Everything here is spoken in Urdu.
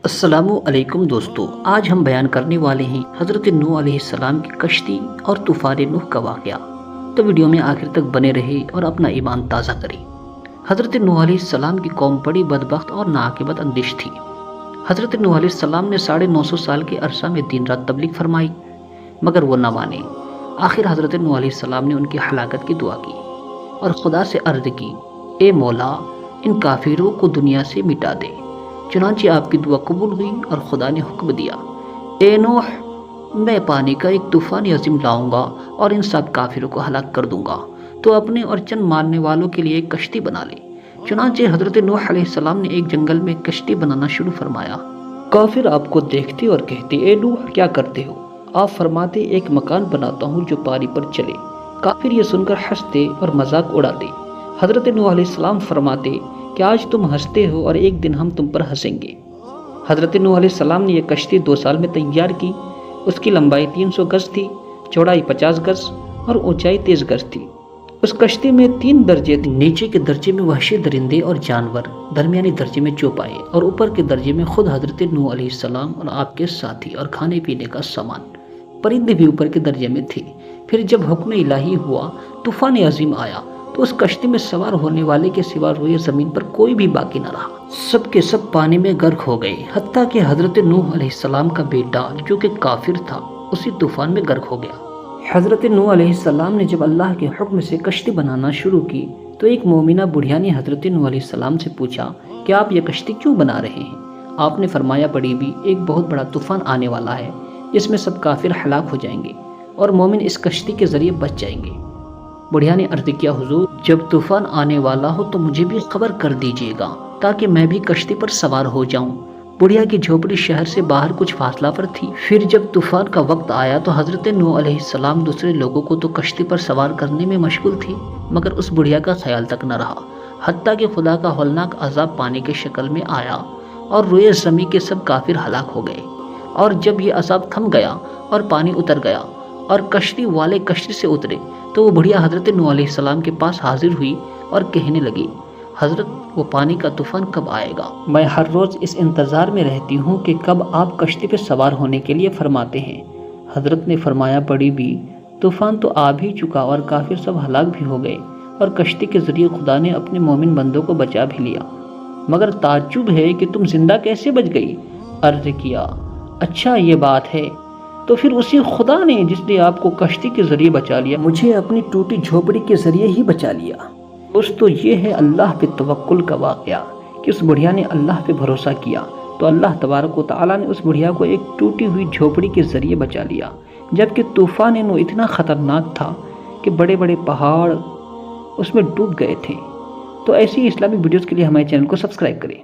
السلام علیکم دوستو، آج ہم بیان کرنے والے ہیں حضرت نوح علیہ السلام کی کشتی اور طوفان نوح کا واقعہ۔ تو ویڈیو میں آخر تک بنے رہے اور اپنا ایمان تازہ کریں۔ حضرت نوح علیہ السلام کی قوم بڑی بدبخت اور ناعاقبت اندیش تھی۔ حضرت نوح علیہ السلام نے 950 سال کے عرصہ میں دن رات تبلیغ فرمائی، مگر وہ نہ مانے۔ آخر حضرت نوح علیہ السلام نے ان کی ہلاکت کی دعا کی اور خدا سے عرض کی، اے مولا، ان کافروں کو دنیا سے مٹا دے۔ چنانچہ آپ کی دعا قبول ہوئی اور خدا نے حکم دیا، اے نوح، میں پانی کا ایک طوفان عظیم لاؤں گا اور ان سب کافروں کو ہلاک کر دوں گا، تو اپنے اور چند ماننے والوں کے لیے ایک کشتی بنا لے۔ چنانچہ حضرت نوح علیہ السلام نے ایک جنگل میں کشتی بنانا شروع فرمایا۔ کافر آپ کو دیکھتے اور کہتے، اے نوح، کیا کرتے ہو؟ آپ فرماتے، ایک مکان بناتا ہوں جو پانی پر چلے۔ کافر یہ سن کر ہنستے اور مذاق اڑاتے۔ حضرت نوح علیہ السلام فرماتے کہ آج تم ہنستے ہو اور ایک دن ہم تم پر ہنسیں گے۔ حضرت نوح علیہ السلام نے یہ کشتی 2 سال میں تیار کی۔ اس کی لمبائی 300 گز تھی، چوڑائی 50 گز اور اونچائی 30 گز تھی۔ اس کشتی میں 3 درجے تھے۔ نیچے کے درجے میں وحشی درندے اور جانور، درمیانی درجے میں چوپائے اور اوپر کے درجے میں خود حضرت نوح علیہ السلام اور آپ کے ساتھی اور کھانے پینے کا سامان۔ پرندے بھی اوپر کے درجے میں تھے۔ پھر جب حکم الہی ہوا، طوفان عظیم آیا، تو اس کشتی میں سوار ہونے والے کے سوا روئے زمین پر کوئی بھی باقی نہ رہا۔ سب کے سب پانی میں غرق ہو گئے، حتیٰ کہ حضرت نوح علیہ السلام کا بیٹا جو کہ کافر تھا اسی طوفان میں غرق ہو گیا۔ حضرت نوح علیہ السلام نے جب اللہ کے حکم سے کشتی بنانا شروع کی تو ایک مومنہ بڑھیا نے حضرت نوح علیہ السلام سے پوچھا کہ آپ یہ کشتی کیوں بنا رہے ہیں؟ آپ نے فرمایا، بڑی بھی ایک بہت بڑا طوفان آنے والا ہے، جس میں سب کافر ہلاک ہو جائیں گے اور مومن اس کشتی کے ذریعے بچ جائیں گے۔ بڑھیا نے عرض کیا، حضور، جب طوفان آنے والا ہو تو مجھے بھی خبر کر دیجیے گا تاکہ میں بھی کشتی پر سوار ہو جاؤں۔ بڑھیا کی جھوپڑی شہر سے باہر کچھ فاصلہ پر تھی۔ پھر جب طوفان کا وقت آیا تو حضرت نوح علیہ السلام دوسرے لوگوں کو تو کشتی پر سوار کرنے میں مشغول تھی، مگر اس بڑھیا کا خیال تک نہ رہا، حتیٰ کہ خدا کا ہولناک عذاب پانی کی شکل میں آیا اور روئے زمین کے سب کافر ہلاک ہو گئے۔ اور جب یہ عذاب تھم گیا اور پانی اتر گیا اور کشتی والے کشتی سے اترے تو وہ بڑھیا حضرت نوح علیہ السلام کے پاس حاضر ہوئی اور کہنے لگی، حضرت، وہ پانی کا طوفان کب آئے گا؟ میں ہر روز اس انتظار میں رہتی ہوں کہ کب آپ کشتی پہ سوار ہونے کے لیے فرماتے ہیں۔ حضرت نے فرمایا، بڑی بھی، طوفان تو آ بھی چکا اور کافر سب ہلاک بھی ہو گئے اور کشتی کے ذریعے خدا نے اپنے مومن بندوں کو بچا بھی لیا، مگر تعجب ہے کہ تم زندہ کیسے بچ گئی؟ عرض کیا، اچھا یہ بات ہے، تو پھر اسی خدا نے جس نے آپ کو کشتی کے ذریعے بچا لیا، مجھے اپنی ٹوٹی جھوپڑی کے ذریعے ہی بچا لیا۔ دوستو، یہ ہے اللہ پہ توکل کا واقعہ کہ اس بڑھیا نے اللہ پہ بھروسہ کیا تو اللہ تبارک و تعالیٰ نے اس بڑھیا کو ایک ٹوٹی ہوئی جھوپڑی کے ذریعے بچا لیا، جبکہ طوفان نوح اتنا خطرناک تھا کہ بڑے بڑے پہاڑ اس میں ڈوب گئے تھے۔ تو ایسی اسلامی ویڈیوز کے لیے ہمارے چینل کو سبسکرائب کریں۔